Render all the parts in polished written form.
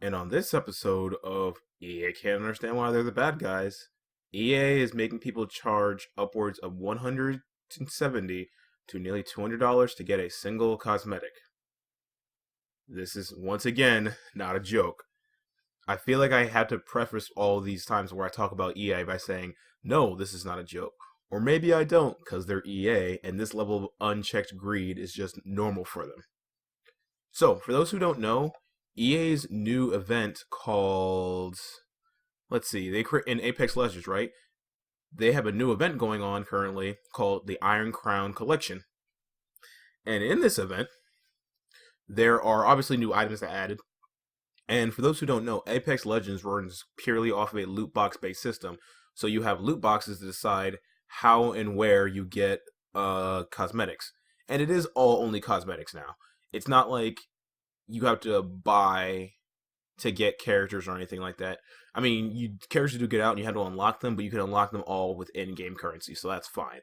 And on this episode of EA Can't Understand Why They're the Bad Guys, EA is making people charge upwards of 170 to nearly $200 to get a single cosmetic. This is, once again, not a joke. I feel like I had to preface all these times where I talk about EA by saying, no, this is not a joke. Or maybe I don't, because they're EA, and this level of unchecked greed is just normal for them. So, for those who don't know, EA's new event called, let's see, they create in Apex Legends, right? They have a new event going on currently called the Iron Crown Collection. And in this event, there are obviously new items that added. And for those who don't know, Apex Legends runs purely off of a loot box based system. So you have loot boxes to decide how and where you get cosmetics. And it is all only cosmetics now. It's not like you have to buy to get characters or anything like that. I mean, characters do get out and you have to unlock them, but you can unlock them all with in-game currency, so that's fine.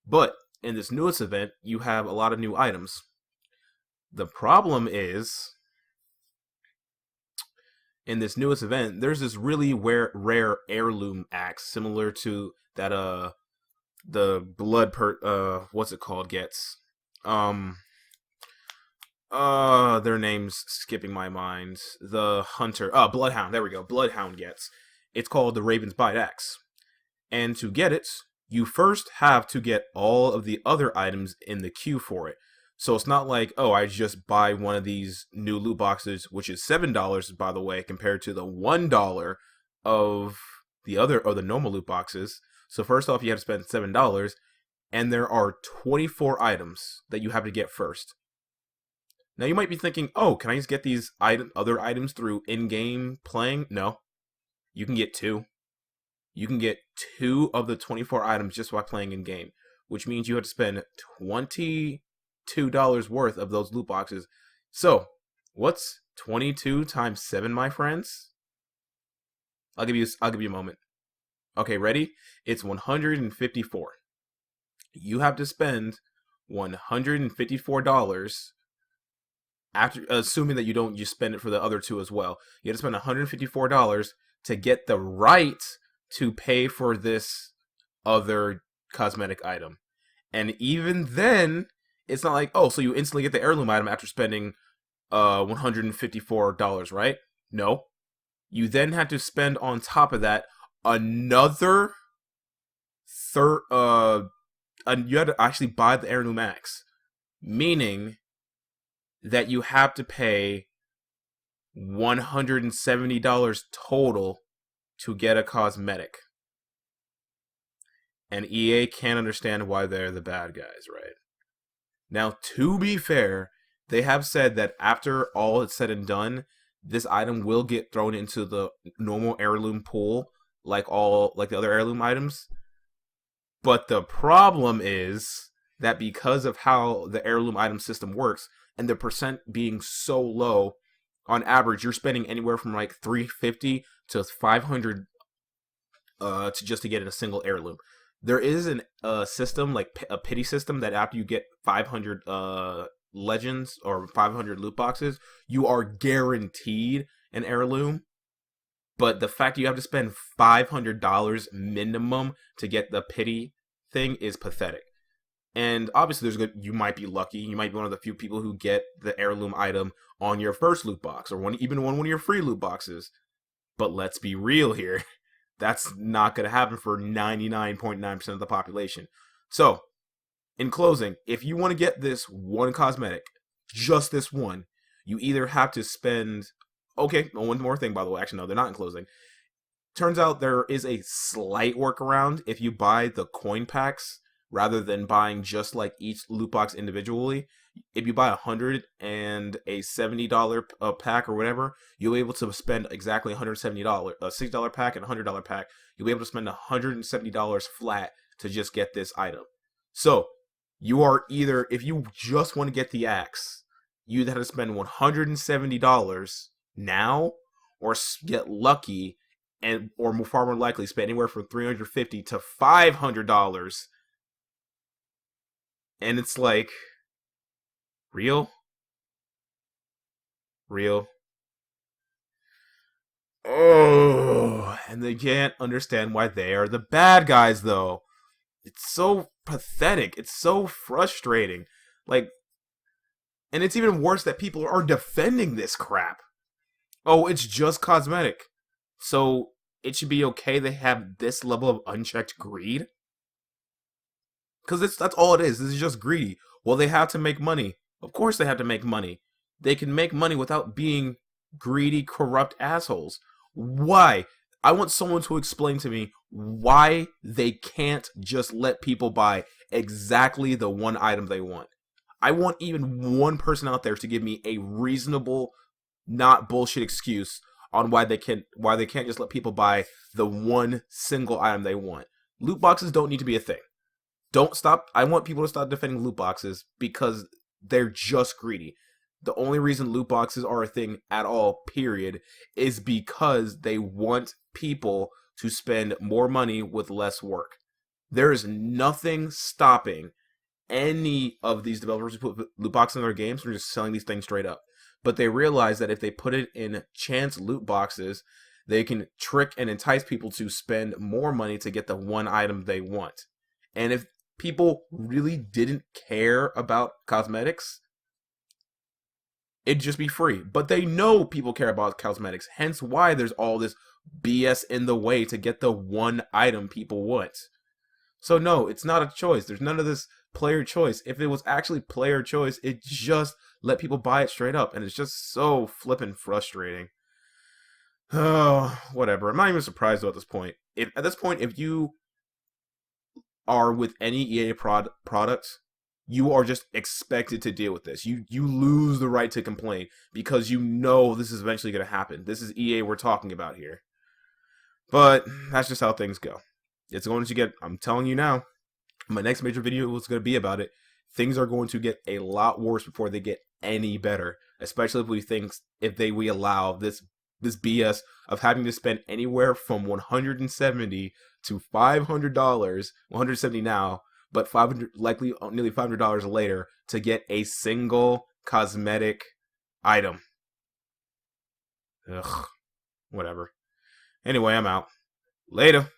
But in this newest event, you have a lot of new items. The problem is, in this newest event, there's this really rare heirloom axe, similar to that the what's it called gets. Their name's skipping my mind. The hunter, Bloodhound. There we go. Bloodhound gets. It's called the Raven's Bite Axe, and to get it, you first have to get all of the other items in the queue for it. So it's not like, oh, I just buy one of these new loot boxes, which is $7, by the way, compared to the $1 of the normal loot boxes. So first off, you have to spend $7, and there are 24 items that you have to get first. Now you might be thinking, oh, can I just get these other items through in-game playing? No. You can get two. You can get two of the 24 items just by playing in-game, which means you have to spend $22 worth of those loot boxes. So, what's 22 times 7, my friends? I'll give you a moment. Okay, ready? It's 154. You have to spend $154 after, assuming that you don't just spend it for the other two as well. You have to spend $154 to get the right to pay for this other cosmetic item. And even then, it's not like, oh, so you instantly get the heirloom item after spending $154, right? No. You then have to spend on top of that another you had to actually buy the heirloom axe, meaning that you have to pay $170 total to get a cosmetic. And EA can't understand why they're the bad guys, right? Now, to be fair, they have said that after all is said and done, this item will get thrown into the normal heirloom pool, like the other heirloom items. But the problem is that because of how the heirloom item system works, and the percent being so low, on average, you're spending anywhere from like $350 to $500 to just to get in a single heirloom. There is a system, like a pity system, that after you get 500 legends or 500 loot boxes, you are guaranteed an heirloom. But the fact that you have to spend $500 minimum to get the pity thing is pathetic. And obviously, you might be lucky. You might be one of the few people who get the heirloom item on your first loot box, or even one of your free loot boxes. But let's be real here. That's not going to happen for 99.9% of the population. So, in closing, if you want to get this one cosmetic, just this one, you either have to spend... Okay, one more thing, by the way. Actually, no, they're not in closing. Turns out there is a slight workaround if you buy the coin packs rather than buying just like each loot box individually. If you buy 100 and a $70 pack or whatever, you'll be able to spend exactly $170, a $60 pack and a $100 pack. You'll be able to spend $170 flat to just get this item. So, you are either, if you just want to get the axe, you either have to spend $170 now, or get lucky, or far more likely spend anywhere from $350 to $500. And it's like, real? Oh, and they can't understand why they are the bad guys, though. It's so pathetic. It's so frustrating. Like, and it's even worse that people are defending this crap. Oh, it's just cosmetic. So it should be okay they have this level of unchecked greed? Because that's all it is. This is just greedy. Well, they have to make money. Of course they have to make money. They can make money without being greedy, corrupt assholes. Why? I want someone to explain to me why they can't just let people buy exactly the one item they want. I want even one person out there to give me a reasonable, not bullshit excuse on why they can't just let people buy the one single item they want. Loot boxes don't need to be a thing. Don't stop. I want people to stop defending loot boxes because they're just greedy. The only reason loot boxes are a thing at all, period, is because they want people to spend more money with less work. There is nothing stopping any of these developers who put loot boxes in their games from just selling these things straight up. But they realize that if they put it in chance loot boxes, they can trick and entice people to spend more money to get the one item they want. And if people really didn't care about cosmetics, it'd just be free. But they know people care about cosmetics, hence why there's all this BS in the way to get the one item people want. So no, it's not a choice. There's none of this player choice. If it was actually player choice, it just let people buy it straight up, and it's just so flippin' frustrating. Oh, whatever. I'm not even surprised though at this point. If at this point, if you are with any EA products, you are just expected to deal with this. You lose the right to complain because you know this is eventually going to happen. This is EA we're talking about here. But that's just how things go. It's going to get, I'm telling you now, my next major video is going to be about it. Things are going to get a lot worse before they get any better, especially if we allow this BS of having to spend anywhere from $170 to $500, $170 now, but 500 likely nearly $500 later to get a single cosmetic item. Ugh, whatever. Anyway, I'm out. Later.